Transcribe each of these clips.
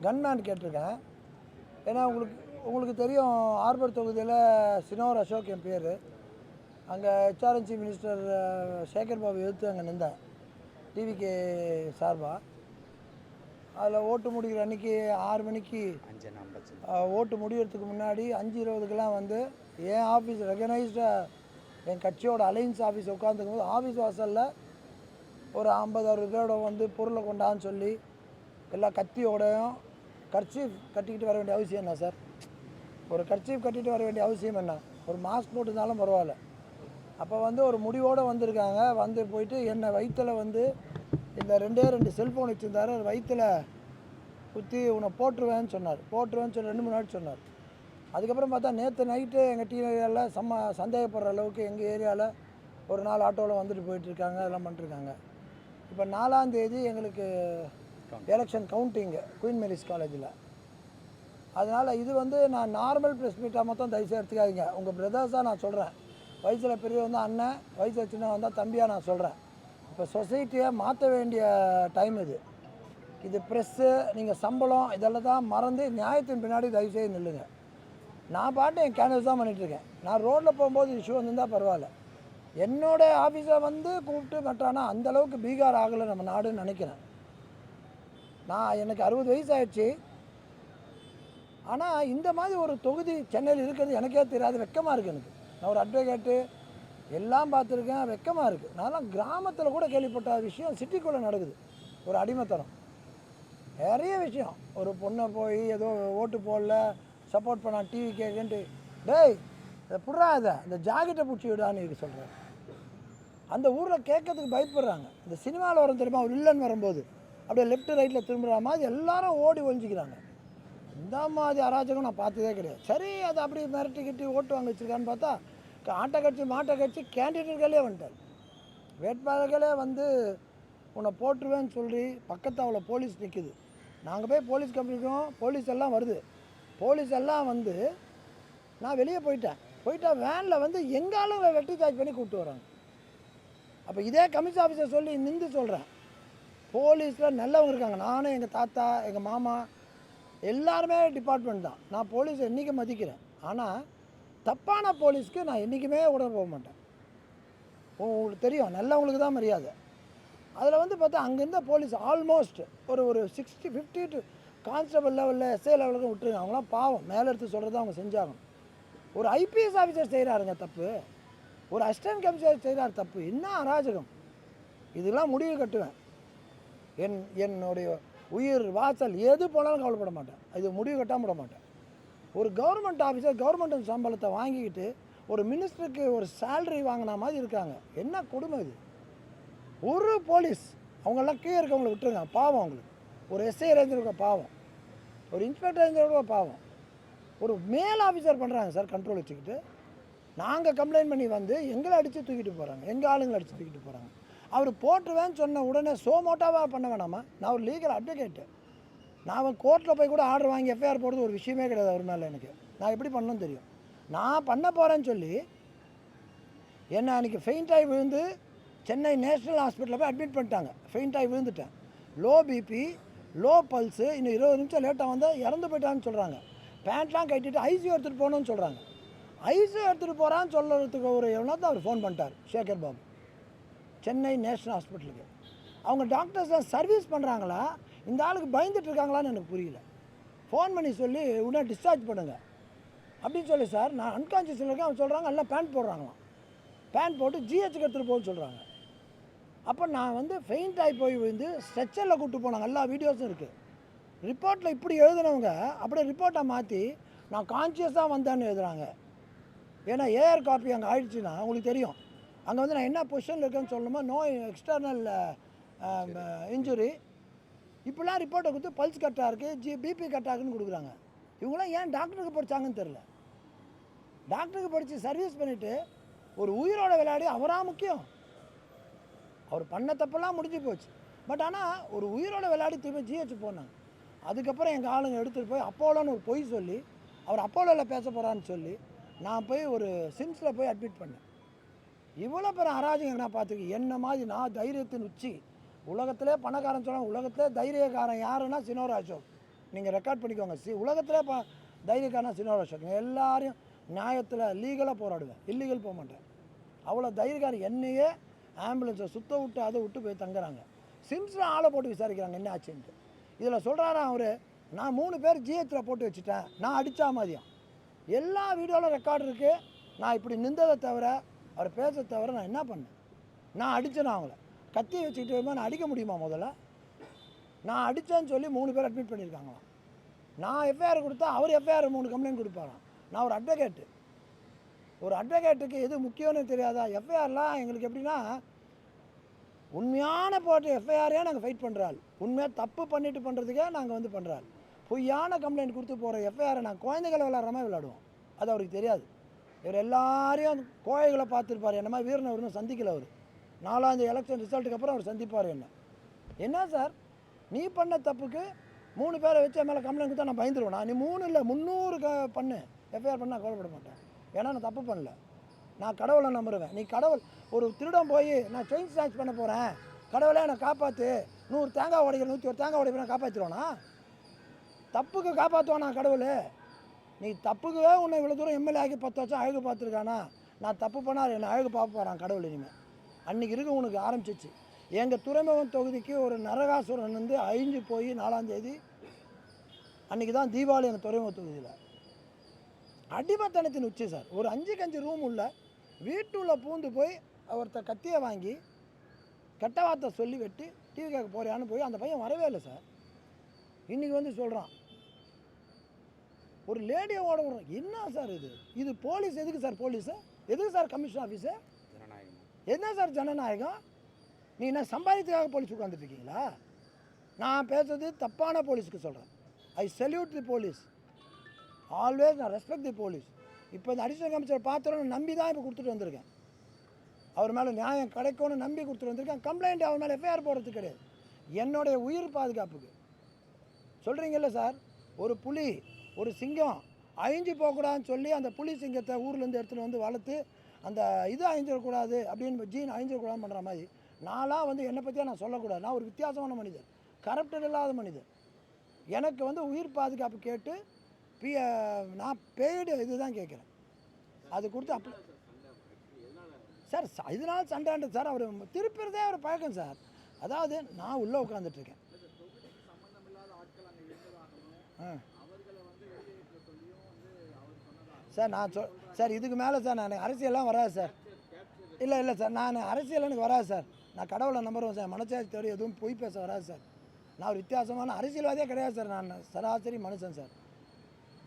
Gunman கேட்டிருக்கேன். ஏன்னா உங்களுக்கு தெரியும், ஆர்பர் தொகுதியில் சினோர் அசோக் என் பேர். அங்கே ஹெச்ஆர்என்சி மினிஸ்டர் சேகர் பாபு எதிர்த்து அங்கே நின்றேன் டிவிகே சார்பாக. அதில் ஓட்டு முடிகிற அன்றைக்கி 6 மணிக்கு ஓட்டு முடிகிறதுக்கு முன்னாடி 5:20க்கெலாம் வந்து என் ஆஃபீஸ் ரெகனைஸ்டாக என் கட்சியோட அலைன்ஸ் ஆஃபீஸ் உட்காந்துக்கும்போது ஆஃபீஸ் வாசலில் ஒரு 50-60 பேரோட வந்து பொருளை கொண்டான்னு சொல்லி எல்லா கத்தியோடையும் கர்ச்சீஃப் கட்டிக்கிட்டு வர வேண்டிய அவசியம் என்ன சார்? ஒரு கர்ச்சீஃப் கட்டிட்டு வர வேண்டிய அவசியம் என்ன? ஒரு மாஸ்க் போட்டுருந்தாலும் பரவாயில்ல. அப்போ வந்து ஒரு முடிவோடு வந்திருக்காங்க. வந்து போயிட்டு என்னை வயிற்றில் வந்து இந்த 2 செல்ஃபோன் வச்சுருந்தாரு. வயிற்றில் குத்தி உன்னை போட்டுருவேன்னு சொன்னார். போட்டுருவேன்னு சொல்லி 2 மணி நாள் சொன்னார். அதுக்கப்புறம் பார்த்தா நேற்று நைட்டு எங்கள் டீ ஏரியாவில் சந்தேகப்படுற அளவுக்கு எங்கள் ஏரியாவில் ஒரு 4 ஆட்டோவில் வந்துட்டு போயிட்டுருக்காங்க, அதெல்லாம் பண்ணிட்டுருக்காங்க. இப்போ 4ஆம் தேதி எங்களுக்கு எலெக்ஷன் கவுண்டிங்கு குயின் மேரிஸ் காலேஜில். அதனால் இது வந்து நான் நார்மல் ப்ரெஸ் மீட்டாக மொத்தம் தயவுசெய்து எடுத்துக்காதீங்க. உங்கள் பிரதர்ஸாக நான் சொல்கிறேன். வயசில் பெரிய வந்தால் அண்ணன், வயசில் சின்ன வந்தால் தம்பியாக நான் சொல்கிறேன். இப்போ சொசைட்டியை மாற்ற வேண்டிய டைம் இது ப்ரெஸ்ஸு, நீங்கள் சம்பளம் இதெல்லாம் தான் மறந்து நியாயத்தின் பின்னாடி தயவுசெய்து நில்லுங்க. நான் பாட்டு என் கேன்வஸ் தான் பண்ணிகிட்ருக்கேன். நான் ரோட்டில் போகும்போது இஷ்யூ வந்துருந்தால் பரவாயில்ல. என்னோடய ஆஃபீஸை வந்து கூப்பிட்டு மட்டானா அந்தளவுக்கு பீகார் ஆகலை நம்ம நாடுன்னு நினைக்கிறேன். எனக்கு 60 வயசு ஆகிடுச்சு. ஆனால் இந்த மாதிரி ஒரு தொகுதி சென்னையில் இருக்கிறது எனக்கே தெரியாது. வெக்கமாக இருக்குது எனக்கு. நான் ஒரு அட்வொகேட்டு எல்லாம் பார்த்துருக்கேன். வெக்கமாக இருக்குது. நான்லாம் கிராமத்தில் கூட கேள்விப்பட்ட விஷயம் சிட்டிக்குள்ளே நடக்குது. ஒரு அடிமைத்தனம், நிறைய விஷயம். ஒரு பொண்ணை போய் ஏதோ ஓட்டு போடல, சப்போர்ட் பண்ண டிவி கேட்குன்ட்டு, டேய் இதை புடுறா, இதை இந்த ஜாக்கெட்டை பிடிச்சி விடான்னு இருக்கு சொல்கிறேன். அந்த ஊரில் கேட்கறதுக்கு பயப்படுறாங்க. இந்த சினிமாவில் வரும் தெரியுமா, ஒரு வில்லன் வரும்போது அப்படியே லெஃப்ட் ரைட்டில் திரும்புகிற மாதிரி எல்லாரும் ஓடி ஒழிஞ்சிக்கிறாங்க. இந்த மாதிரி அராஜகம் நான் பார்த்ததே கிடையாது. சரி, அதை அப்படி மிரட்டி கிட்டி ஓட்டு வாங்க வச்சுருக்கான்னு பார்த்தா ஆட்டை கட்சி மாட்டை கட்சி கேண்டிடேட்களே வந்துட்டார். வேட்பாளர்களே வந்து உன்னை போட்டுருவேன்னு சொல்லி பக்கத்து அவ்வளோ போலீஸ் நிற்குது. நாங்கள் போய் போலீஸ் கம்பெனிக்கும் போலீஸ் எல்லாம் வருது. போலீஸ் எல்லாம் வந்து நான் வெளியே போயிட்டா வேனில் வந்து எங்காலும் வெட்டி சார்ஜ் பண்ணி கூப்பிட்டு வராங்க. அப்போ இதே கமிஷன் ஆஃபீஸர் சொல்லி நின்று சொல்கிறேன், போலீஸில் நல்லவங்க இருக்காங்க. நானும் எங்கள் தாத்தா எங்கள் மாமா எல்லாருமே டிபார்ட்மெண்ட் தான். நான் போலீஸை என்றைக்கும் மதிக்கிறேன். ஆனால் தப்பான போலீஸ்க்கு நான் என்றைக்குமே உடனே போக மாட்டேன். உங்களுக்கு தெரியும், நல்லவங்களுக்கு தான் மரியாதை. அதில் வந்து பார்த்தா அங்கேருந்த போலீஸ் ஆல்மோஸ்ட் ஒரு 50 டு கான்ஸ்டபிள் லெவலில் எஸ்ஐ லெவலுக்கு விட்டுருங்க. அவங்களாம் பாவம், மேலே எடுத்து சொல்கிறத அவங்க செஞ்சாகணும். ஒரு ஐபிஎஸ் ஆஃபீஸர் செய்கிறாருங்க தப்பு, ஒரு அசிஸ்டன்ட் கமிஷனர் செய்கிறார் தப்பு. என்ன அராஜகம்! இதெல்லாம் முடிவு கட்டுவேன். என்னுடைய உயிர் வாசல் எது போனாலும் கவலைப்பட மாட்டேன். இது முடிவு கட்டாமல் விட மாட்டேன். ஒரு கவர்மெண்ட் ஆஃபீஸர் கவர்மெண்ட் சம்பளத்தை வாங்கிக்கிட்டு ஒரு மினிஸ்டருக்கு ஒரு சேலரி வாங்கின மாதிரி இருக்காங்க. என்ன கொடுமை இது! ஒரு போலீஸ் அவங்கெல்லாம் கீழே இருக்கவங்களை விட்டுருங்க, பாவம் அவங்களுக்கு. ஒரு எஸ்ஐ ரேஞ்சர் பாவம், ஒரு இன்ஸ்பெக்டர் ரேஞ்சர் பாவம். ஒரு மேல் ஆஃபீஸர் பண்ணுறாங்க சார் கண்ட்ரோல் வச்சுக்கிட்டு. நாங்கள் கம்ப்ளைண்ட் பண்ணி வந்து எங்களை அடித்து தூக்கிட்டு போகிறாங்க, எங்கள் ஆளுங்களை அடித்து தூக்கிட்டு போகிறாங்க. அவர் போட்டுருவேன்னு சொன்ன உடனே சோமோட்டாவாக பண்ண வேணாமா? நான் ஒரு லீகல் அட்வொகேட்டு. நான் கோர்ட்டில் போய் கூட ஆர்டர் வாங்கி எஃப்ஐஆர் போடுறது ஒரு விஷயமே கிடையாது அவர் மேலே. எனக்கு நான் எப்படி பண்ணணும்னு தெரியும். நான் பண்ண போகிறேன்னு சொல்லி என்ன அன்றைக்கி ஃபெயிண்ட் ஆகி விழுந்து சென்னை நேஷ்னல் ஹாஸ்பிட்டலில் போய் அட்மிட் பண்ணிட்டாங்க. ஃபெயிண்ட் ஆகி விழுந்துட்டேன். லோ பிபி, லோ பல்ஸு, இன்னும் 20 நிமிஷம் லேட்டாக வந்தால் இறந்து போயிட்டான்னு சொல்கிறாங்க. பேண்ட்லாம் கட்டிட்டு ஐசியூ எடுத்துகிட்டு போகணுன்னு சொல்கிறாங்க. ஐசியூ எடுத்துகிட்டு போகிறான்னு சொல்கிறதுக்கு ஒரு எவ்வளோ தான் அவர் ஃபோன் பண்ணிட்டார் சேகர் பாபு சென்னை நேஷ்னல் ஹாஸ்பிட்டலுக்கு. அவங்க டாக்டர்ஸ்லாம் சர்வீஸ் பண்ணுறாங்களா, இந்த ஆளுக்கு பயந்துட்டு இருக்காங்களான்னு எனக்கு புரியல. ஃபோன் பண்ணி சொல்லி உடனே டிஸ்சார்ஜ் பண்ணுங்கள் அப்படின்னு சொல்லி, சார் நான் அன்கான்ஷியஸில் இருக்கேன். அவங்க சொல்கிறாங்க எல்லாம் பேண்ட் போடுறாங்களாம். பேண்ட் போட்டு ஜிஹெச்சுக்கு எடுத்துகிட்டு போகணுன்னு சொல்கிறாங்க. அப்போ நான் வந்து ஃபெயிண்ட் ஆகி போய் வந்து ஸ்ட்ரெச்சரில் கூப்பிட்டு போனாங்க. எல்லா வீடியோஸும் இருக்குது. ரிப்போர்ட்டில் இப்படி எழுதுனவங்க அப்படியே ரிப்போர்ட்டை மாற்றி நான் கான்ஷியஸாக வந்தேன்னு எழுதுகிறாங்க. ஏன்னா ஏஆர் காப்பி அங்கே ஆயிடுச்சுன்னா உங்களுக்கு தெரியும். அங்கே வந்து நான் என்ன பொசிஷனில் இருக்கேன்னு சொல்லணுமா, நோ எக்ஸ்டர்னல் இன்ஜுரி, இப்படிலாம் ரிப்போர்ட்டை கொடுத்து பல்ஸ் கட்டாக இருக்குது, பிபி கட்டாகுன்னு கொடுக்குறாங்க. இவங்களாம் ஏன் டாக்டருக்கு படித்தாங்கன்னு தெரில. டாக்டருக்கு படித்து சர்வீஸ் பண்ணிவிட்டு ஒரு உயிரோட விளையாடி அவராக முக்கியம். அவர் பண்ண தப்பெல்லாம் முடிஞ்சு போச்சு. பட் ஆனால் ஒரு உயிரோட விளையாடி திரும்ப ஜிஹெச் போனாங்க. அதுக்கப்புறம் எங்கள் ஆளுங்க எடுத்துகிட்டு போய் அப்போலோன்னு ஒரு பொய் சொல்லி அவர் அப்போலோவில் பேச போகிறான்னு சொல்லி நான் போய் ஒரு சிம்ஸில் போய் அட்மிட் பண்ணேன். இவ்வளோ பேர் அராஜகம் நான் பார்த்துருக்கேன். என்ன மாதிரி நான் தைரியத்தின் உச்சி. உலகத்திலே பணக்காரன் சொல்லுவாங்க, உலகத்திலே தைரியக்காரன் யாருன்னா சினோர் அசோக். நீங்கள் ரெக்கார்ட் பண்ணிக்கோங்க. உலகத்தில் தைரியக்காரனா சீனிவாஸ் அசோக். எல்லாரையும் நியாயத்தில் லீகலாக போராடுவேன், இல்லீகல் போக மாட்டேன். அவ்வளோ தைரியக்காரன். என்னையே ஆம்புலன்ஸை சுத்த விட்டு அதை விட்டு போய் தங்குறாங்க. சிம்ஸில் ஆளை போட்டு விசாரிக்கிறாங்க என்ன ஆச்சுன்ட்டு. இதில் சொல்கிறாராம் அவர், நான் 3 பேர் ஜிஹெச்சில் போட்டு வச்சுட்டேன், நான் அடித்தா மாதிரியும். எல்லா வீடியோவில் ரெக்கார்டு இருக்குது. நான் இப்படி நின்றதை தவிர, அவர் பேச தவிர நான் என்ன பண்ணேன்? நான் அடித்தேன். அவங்கள கத்தி வச்சுக்கிட்டு நான் அடிக்க முடியுமா? முதல்ல நான் அடித்தேன்னு சொல்லி 3 பேர் அட்மிட் பண்ணியிருக்காங்களாம். நான் எஃப்ஐஆர் கொடுத்தா அவர் எஃப்ஐஆர் 3 கம்ப்ளைண்ட் கொடுப்பாராம். நான் ஒரு அட்வொகேட்டு. ஒரு அட்வொகேட்டுக்கு எது முக்கியம்னு தெரியாதா? எஃப்ஐஆர்லாம் எங்களுக்கு எப்படின்னா, உண்மையான போட்டு எஃப்ஐஆரே நாங்கள் ஃபைட் பண்ணுறாள். உண்மையாக தப்பு பண்ணிட்டு பண்ணுறதுக்கே நாங்கள் வந்து பண்ணுறாள். பொய்யான கம்ப்ளைண்ட் கொடுத்து போகிற எஃப்ஐஆரை நாங்கள் குழந்தைகளை விளாட்ற மாதிரி விளாடுவோம். அது அவருக்கு தெரியாது. இவர் எல்லாரையும் கோழைகளை பார்த்துருப்பார். என்ன மாதிரி வீரன் அவருன்னு சந்திக்கல. அவர் 4ஆம் தேதி எலெக்ஷன் ரிசல்ட்டுக்கு அப்புறம் அவர் சந்திப்பார். என்ன சார் நீ பண்ண தப்புக்கு 3 பேரை வச்சு மேலே கம்ப்ளைண்ட் கொடுத்தா நான் பயந்துருவேனா? நீ 3 இல்லை 300 பண்ணு, எஃப்ஐஆர் பண்ணால் கவலைப்பட மாட்டேன். ஏன்னா நான் தப்பு பண்ணல, நான் கடவுளை நம்புவேன். நீ கடவுள் ஒரு திருடம் போய் நான் செயின் ஸ்நாச் பண்ண போகிறேன், கடவுளே என்னை காப்பாற்று, 100 தேங்காய் உடைக்கிற 101 தேங்காய் உடைக்கிறேன், காப்பாற்றிடுவானா? தப்புக்கு காப்பாற்றுவானா கடவுள்? நீ தப்புக்கவே உன்னை இவ்வளோ தூரம் எம்எல்ஏ ஆக்கி 10 வருஷம் அழகு பார்த்துருக்கானா? நான் தப்பு பண்ணால் என்னை அழகு பார்க்க போகிறான் கடவுள். இனிமேல் அன்றைக்கி இருக்கு உனக்கு ஆரம்பிச்சிச்சு. எங்கள் துறைமுகம் தொகுதிக்கு ஒரு நரகாசுரன் வந்து அழிஞ்சு போய் 4ஆம் தேதி அன்றைக்கி தான் தீபாவளி. எங்கள் துறைமுக தொகுதியில் அடிமத்தனத்தின் உச்சி சார். ஒரு 5க்கு 5 ரூம் உள்ள வீட்டுள்ள பூந்து போய் ஒருத்தர் கத்தியை வாங்கி கெட்ட வார்த்தை சொல்லி வெட்டி டிவி கேட்க போறியான்னு போய் அந்த பையன் வரவே இல்லை சார். இன்றைக்கி வந்து சொல்கிறான் ஒரு லேடியை ஓட விடுறோம். என்ன சார் இது? இது போலீஸ் எதுக்கு சார்? போலீஸு எதுக்கு சார்? கமிஷன் ஆஃபீஸு என்ன சார் ஜனநாயகம்? நீ என்ன சம்பாதித்துக்காக போலீஸ் உட்காந்துட்டு இருக்கீங்களா? நான் பேசுறது தப்பான போலீஸுக்கு சொல்கிறேன். ஐ சல்யூட் தி போலீஸ், ஆல்வேஸ் நான் ரெஸ்பெக்ட் தி போலீஸ். இப்போ இந்த அடிஷனல் கமிஷனர் பார்த்துறோன்னு நம்பி தான் இப்போ கொடுத்துட்டு வந்திருக்கேன். அவர் மேலே நியாயம் கிடைக்கும்னு நம்பி கொடுத்துட்டு வந்திருக்கேன். கம்ப்ளைண்ட் அவர் மேலே எஃப்ஐஆர் போடுறது கிடையாது. என்னுடைய உயிர் பாதுகாப்புக்கு சொல்கிறீங்கல்ல சார். ஒரு புலி ஒரு சிங்கம் அழிஞ்சு போகக்கூடாதுன்னு சொல்லி அந்த புலி சிங்கத்தை ஊர்லேருந்து எடுத்துகிட்டு வந்து வளர்த்து அந்த இது அழிஞ்சிடக்கூடாது அப்படின்னு ஜீன் அழிஞ்சிடக்கூடாதுன்னு பண்ணுற மாதிரி நான்லாம் வந்து என்னை பற்றியா நான் சொல்லக்கூடாது. நான் ஒரு வித்தியாசமான மனிதர், கரப்டட் இல்லாத மனிதர். எனக்கு வந்து உயிர் பாதுகாப்பு கேட்டு நான் பெய்டு இது தான் கேட்குறேன். அது கொடுத்து அப்படி சார் இதனால சண்டைன்றது சார். அவர் திருப்பிறதே அவர் பழக்கம் சார். அதாவது நான் உள்ளே உட்காந்துட்ருக்கேன். சார் நான் சார் இதுக்கு மேலே சார் நான் அரசியல்லாம் வராது சார். இல்லை சார் நான் அரசியல் எனக்கு வராது சார். நான் கடவுளை நம்புறேன் சார். மனசாட்சியோடு எதுவும் பொய் பேச வராது சார். நான் ஒரு வித்தியாசமான அரசியல்வாதியே கிடையாது சார். நான் சராசரி மனுஷன் சார்.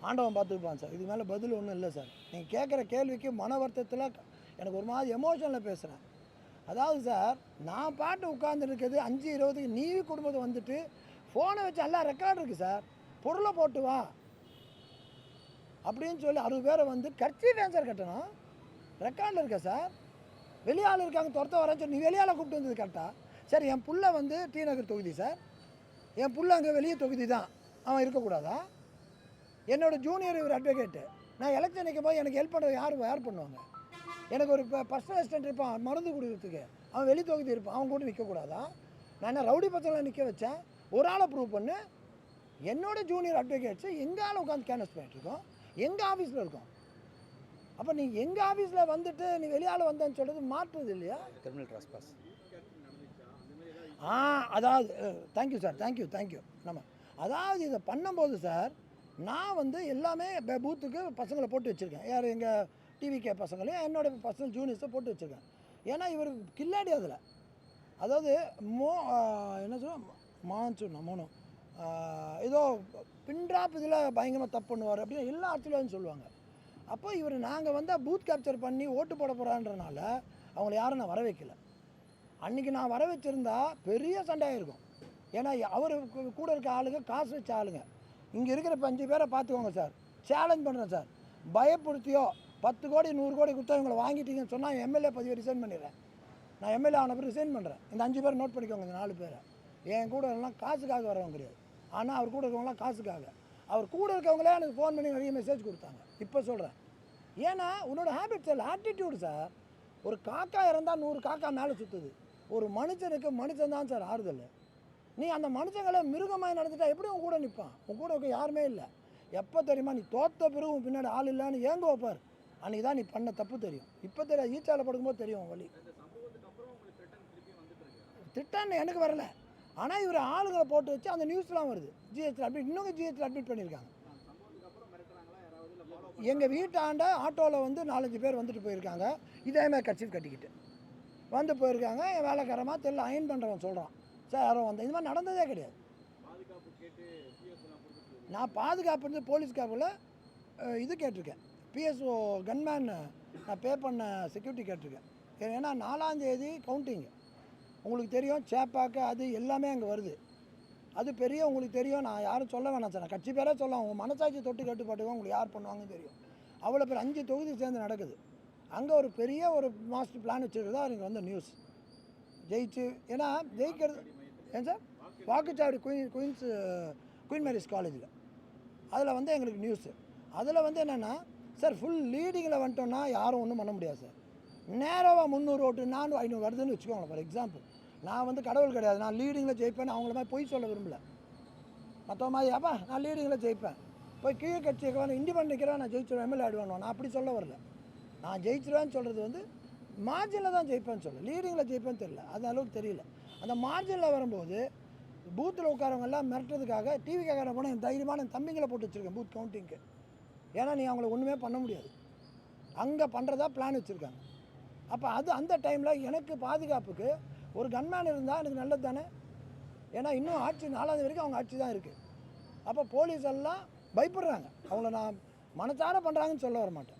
ஆண்டவன் பார்த்துக்குப்பான் சார். இதுக்கு மேலே பதில் ஒன்றும் இல்லை சார். நீங்கள் கேட்குற கேள்விக்கு மன வருத்தத்தில் எனக்கு ஒரு மாதிரி எமோஷனில் பேசுகிறேன். அதாவது சார் நான் பாட்டு உட்காந்துருக்குது 5:20க்கு நீ குடும்பத்தை வந்துட்டு ஃபோனை வச்சு எல்லாம் ரெக்கார்டு இருக்குது சார், பொருளை போட்டு வா அப்படின்னு சொல்லி 60 பேரை வந்து கர்ச்சீஃப் ஏன் சார் கட்டணும்? ரெக்கார்டில் இருக்கா சார். வெளியாள் இருக்காங்க துரத்த வரேன்னு சொல்லி நீ வெளியால் கூப்பிட்டு வந்தது கரெக்டாக? சார் என் புள்ள வந்து டி நகர் தொகுதி சார். என் புள்ள அங்கே வெளியே தொகுதி தான், அவன் இருக்கக்கூடாதா? என்னோடய ஜூனியர் ஒரு அட்வொகேட்டு. நான் எலெக்ஷன் நிற்கும் போது எனக்கு ஹெல்ப் பண்ணுறது யார் பண்ணுவாங்க? எனக்கு ஒரு பர்சனல் அசிஸ்டன்ட் இருப்பான் மருந்து கொடுக்குறதுக்கு, அவன் வெளி தொகுதி இருப்பான், அவன் கூட நிற்கக்கூடாதா? நான் என்ன ரவுடி பசங்களை நிற்க வச்சேன்? ஒரு ஆளை ப்ரூவ் பண்ணு. என்னோடய ஜூனியர் அட்வொகேட்ஸு எங்கள் ஆளை உட்காந்து கேன்வஸ் பண்ணிட்டுருக்கோம், எங்கள் ஆஃபீஸில் இருக்கோம். அப்போ நீ எங்கள் ஆஃபீஸில் வந்துட்டு நீ வெளியால் வந்தேன்னு சொல்கிறது மாற்றுறது இல்லையா? Criminal trespass. அதாவது தேங்க்யூ சார், தேங்க்யூ. நம்ம அதாவது இதை பண்ணும்போது சார் நான் வந்து எல்லாமே பூத்துக்கு பசங்களை போட்டு வச்சுருக்கேன். யார் எங்கள் டிவிகே பசங்களையும் என்னோடய பர்சனல் ஜூனியர்ஸை போட்டு வச்சுருக்கேன். ஏன்னா இவர் கில்லாடி அதில். அதாவது என்ன சொல்ல மான்சூன் மோனோ ஏதோ பின்ட்ராப் இதில் பயங்கரமாக தப்பு பண்ணுவார் அப்படின்னு எல்லா ஆட்சியிலும் சொல்லுவாங்க. அப்போ இவர் நாங்கள் வந்தால் பூத் கேப்சர் பண்ணி ஓட்டு போட போகிறான்றனால அவங்கள யாரும் நான் வர வைக்கல. அன்றைக்கி நான் வர வச்சுருந்தா பெரிய சண்டையாக இருக்கும். ஏன்னா அவர் கூட இருக்க ஆளுங்க காசு வச்ச ஆளுங்க. இங்கே இருக்கிற 5 பேரை பார்த்துக்கோங்க சார், சேலஞ்ச் பண்ணுறேன் சார். பயப்படுத்தியோ 10 கோடி 100 கோடி கொடுத்தா இவங்களை வாங்கிட்டீங்கன்னு சொன்னால் எம்எல்ஏ பதவியை ரிசைன் பண்ணிடுறேன். நான் எம்எல்ஏ ஆன பிறகு ரிசைன் பண்ணுறேன். இந்த 5 பேர் நோட் பண்ணிக்கோங்க. இந்த 4 பேரை என் கூட எல்லாம் காசுக்காக வரவங்க கிடையாது. ஆனால் அவர் கூட இருக்கவங்களாம் காசுக்காக. அவர் கூட இருக்கவங்களே எனக்கு ஃபோன் பண்ணி நிறைய மெசேஜ் கொடுத்தாங்க. இப்போ சொல்கிறேன், ஏன்னா உன்னோட ஹேபிட்ஸ் இல்லை, ஆட்டிடியூடு சார். ஒரு காக்கா இறந்தால் 100 காக்கா மேலே சுற்றுது. ஒரு மனுஷனுக்கு மனுஷன் தான் சார் ஆறுதல். நீ அந்த மனுஷங்களை மிருகமாக நடந்துட்டா எப்படி உன் கூட நிற்பான்? உன் கூட இருக்க யாருமே இல்லை. எப்போ தெரியுமா நீ தோற்ற பிறகு உன் பின்னாடி ஆள் இல்லைன்னு ஏங்க வைப்பார். அன்றைக்கி தான் நீ பண்ண தப்பு தெரியும். இப்போ தெரியாது, ஈச்சால படுக்கும்போது தெரியும் வழி. திட்டான்னு எனக்கு வரல, ஆனால் இவர் ஆளுங்களை போட்டு வச்சு அந்த நியூஸ்லாம் வருது. ஜிஹெச்சில் அட்மிட், இன்னும் ஜிஹெச்சில் அட்மிட் பண்ணியிருக்காங்க. எங்கள் வீட்டாண்ட ஆட்டோவில் வந்து 4-5 பேர் வந்துட்டு போயிருக்காங்க. இதேமாதிரி கட்சி கட்டிக்கிட்டு வந்து போயிருக்காங்க. என் வேலைக்காரமாக தெரியல அயன் பண்ணுறவன் சொல்கிறான், சார் யாரோ வந்தேன். இது மாதிரி நடந்ததே கிடையாது. நான் பாதுகாப்பு போலீஸ்காப்பில் இது கேட்டிருக்கேன், பிஎஸ்ஓ கன்மேன் நான் பே பண்ண செக்யூரிட்டி கேட்டிருக்கேன். ஏன்னா 4ஆம் தேதி கவுண்டிங்கு உங்களுக்கு தெரியும், சேப்பாக்கு அது எல்லாமே அங்கே வருது. அது பெரிய உங்களுக்கு தெரியும், நான் யாரும் சொல்ல வேணாம் சார், நான் கட்சி பேரே சொல்லலாம். உங்கள் மனசாட்சி தொட்டு கட்டுப்பாட்டுக்கோ உங்களுக்கு யார் பண்ணுவாங்கன்னு தெரியும். அவ்வளோ பேர் 5 தொகுதி சேர்ந்து நடக்குது. அங்கே ஒரு பெரிய ஒரு மாஸ்டர் பிளான் வச்சுருக்குதா எனக்கு வந்த நியூஸ். ஜெயிச்சு ஏன்னா ஜெயிக்கிறது ஏன் சார் வாக்குச்சாவடி குயின் மேரிஸ் காலேஜில் அதில் வந்து எங்களுக்கு நியூஸு. அதில் வந்து என்னென்னா சார் ஃபுல் லீடிங்கில் வந்துட்டோன்னா யாரும் ஒன்றும் பண்ண முடியாது சார். நேராக 300 ஓட்டு 400-500 வருதுன்னு வச்சுக்கோங்களேன். ஃபார் எக்ஸாம்பிள் நான் வந்து கடவுள் கிடையாது, நான் லீடிங்கில் ஜெயிப்பேன். அவங்கள மாதிரி பொய் சொல்ல விரும்பலை. மற்ற மாதிரி அப்பா நான் லீடிங்கில் ஜெயிப்பேன், போய் கீழே கட்சி இண்டிபெண்ட் நிற்கிறேன், நான் ஜெயிச்சிருவேன், எம்எல்ஏ ஆடுவேன். நான் அப்படி சொல்ல வரல. நான் ஜெயிச்சிருவேன்னு சொல்கிறது வந்து மார்ஜினில் தான் ஜெயிப்பேன்னு சொல்ல, லீடிங்கில் ஜெயிப்பேன்னு தெரியல, அது அளவுக்கு தெரியல. அந்த மார்ஜினில் வரும்போது பூத்தில் உட்காரவங்க எல்லாம் மிரட்டுறதுக்காக டிவிக்காக போனால் என் தைரியமான என் தம்பிங்களை போட்டு வச்சுருக்கேன் பூத் கவுண்டிங்க்கு. ஏன்னா நீ அவங்கள ஒன்றுமே பண்ண முடியாது, அங்கே பண்ணுறதா பிளான் வச்சுருக்காங்க. அப்போ அது அந்த டைமில் எனக்கு பாதுகாப்புக்கு ஒரு கன்மேன் இருந்தால் எனக்கு நல்லது தானே. ஏன்னா இன்னும் ஆட்சி 4ஆவது வரைக்கும் அவங்க ஆட்சி தான் இருக்குது. அப்போ போலீஸ் எல்லாம் பயப்படுறாங்க. அவங்கள நான் மனசார பண்ணுறாங்கன்னு சொல்ல வர மாட்டேன்.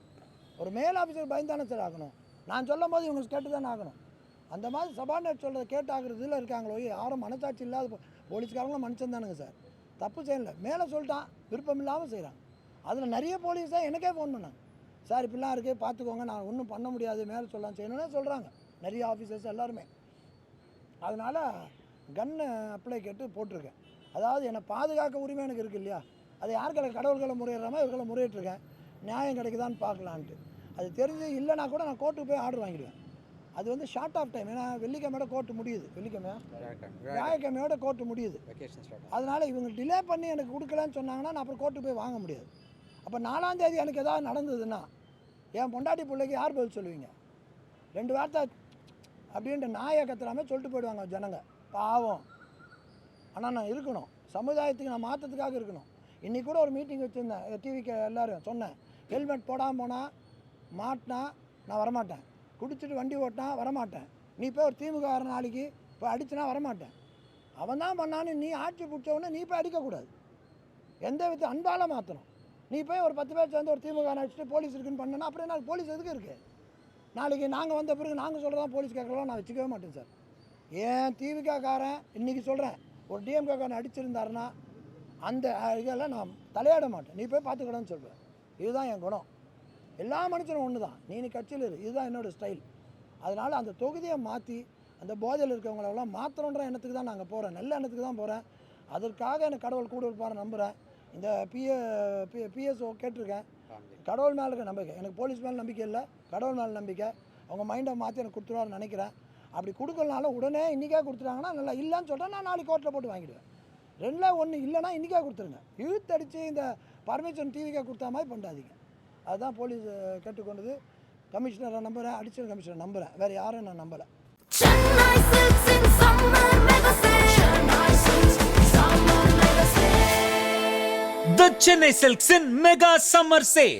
ஒரு மேல் ஆஃபீஸர் பயந்தானே சார் ஆகணும். நான் சொல்லும் போது இவங்க கேட்டு தானே ஆகணும். அந்த மாதிரி சபார்டினேட் சொல்கிறத கேட்டு ஆகுறதுல இருக்காங்களோ யாரும் மனசாட்சி இல்லாத போலீஸ்காரங்களும் மனுஷன் தானுங்க சார், தப்பு செய்யலை. மேலே சொல்லிட்டான் விருப்பம் இல்லாமல் செய்கிறாங்க. அதில் நிறைய போலீஸ் தான் எனக்கே ஃபோன் பண்ணாங்க, சார் இப்படிலாம் இருக்குது பார்த்துக்கோங்க, நான் ஒன்றும் பண்ண முடியாது, மேலே சொல்லலாம் செய்யணும்னே சொல்கிறாங்க நிறைய ஆஃபீஸர்ஸ் எல்லாருமே. அதனால் கன்னு அப்ளை கேட்டு போட்டிருக்கேன். அதாவது என்னை பாதுகாக்க உரிமை எனக்கு இருக்குது இல்லையா, அது யாருக்களை கடவுள்களை முறையிடாமல் இவர்களை முறையிட்டிருக்கேன், நியாயம் கிடைக்குதான்னு பார்க்கலான்ட்டு. அது தெரிஞ்சு இல்லைனா கூட நான் கோர்ட்டுக்கு போய் ஆர்டர் வாங்கிடுவேன். அது வந்து ஷார்ட் ஆஃப் டைம், ஏன்னா வெள்ளிக்கிழமையோட கோர்ட்டு முடியுது, வியாழக்கிழமையோட கோர்ட்டு முடியுது. அதனால் இவங்க டிலே பண்ணி எனக்கு கொடுக்கலன்னு சொன்னாங்கன்னா நான் அப்புறம் கோர்ட்டுக்கு போய் வாங்க முடியாது. அப்போ 4ஆம் தேதி எனக்கு எதாவது நடந்ததுன்னா என் பொண்டாட்டி பிள்ளைக்கு யார் பதில் சொல்லுவீங்க? 2 வார்த்தை அப்படின்ட்டு நாயை கத்துறாமல் சொல்லிட்டு போயிடுவாங்க ஜனங்க, பாவம். ஆனால் நான் இருக்கணும், சமுதாயத்துக்கு நான் மாற்றத்துக்காக இருக்கணும். இன்றைக்கி கூட ஒரு மீட்டிங் வச்சுருந்தேன், டிவிக்கு எல்லோரும் சொன்னேன், ஹெல்மெட் போடாமல் போனால் மாட்டினா நான் வரமாட்டேன், குடிச்சிட்டு வண்டி ஓட்டினா வரமாட்டேன், நீ போய் ஒரு திமுக நாளைக்கு போய் அடிச்சுனா வரமாட்டேன். அவன் தான் பண்ணான்னு நீ ஆட்சி பிடிச்சவொடனே நீ போய் அடிக்கக்கூடாது, எந்த வித அன்பால் மாற்றணும். நீ போய் ஒரு 10 பேர் சேர்ந்து ஒரு திமுக அடிச்சுட்டு போலீஸ் இருக்குன்னு பண்ணனா அப்புறம் என்ன போலீஸ் எதுக்கு இருக்குது? நாளைக்கு நாங்கள் வந்த பிறகு நாங்கள் சொல்கிறதான் போலீஸ் கேட்கலாம் நான் வச்சுக்கவே மாட்டேன் சார். ஏன் திமுககாரன் இன்றைக்கி சொல்கிறேன் ஒரு டிஎம்கேக்காரன் அடிச்சிருந்தாருன்னா அந்த இதெல்லாம் நான் தலையாட மாட்டேன், நீ போய் பார்த்துக்கடான்னு சொல்கிறேன். இதுதான் என் குணம். எல்லா மனுஷனும் ஒன்று தான், நீ கட்சியில் இரு, இதுதான் என்னோடய ஸ்டைல். அதனால் அந்த தொகுதியை மாற்றி அந்த போதையில் இருக்கவங்களெல்லாம் மாற்றணுன்ற எண்ணத்துக்கு தான் நாங்கள் போகிறேன், நல்ல எண்ணத்துக்கு தான் போகிறேன். அதற்காக எனக்கு கடவுள் கூட இருப்பாரு நம்புகிறேன். இந்த பிஎஸ்ஓ கேட்டிருக்கேன், கடவுள் மேலே இருக்க நம்பிக்கை, எனக்கு போலீஸ் மேலே நம்பிக்கை இல்லை, கடவுள் மேலே நம்பிக்கை. அவங்க மைண்டை மாற்றி எனக்கு கொடுத்துருவாருன்னு நினைக்கிறேன். அப்படி கொடுக்கலனாலும் உடனே இன்றைக்கே கொடுத்துட்டாங்கன்னா நல்லா, இல்லைன்னு சொல்கிறேன் நான் நாளைக்கு கோர்ட்டில் போட்டு வாங்கிடுவேன். 2ல் 1 இல்லைன்னா இன்றைக்கே கொடுத்துருங்க. இழுத்தடிச்சு இந்த பர்மிஷன் டிவிக்கே கொடுத்தா மாதிரி பண்ணாதீங்க. அதுதான் போலீஸ் கேட்டுக்கொண்டது. கமிஷனரை நம்புகிறேன், அடிஷனல் கமிஷனர் நம்புகிறேன், வேறு யாரும் நான் நம்பலை. The Chennai Silks in Mega Summer Sale.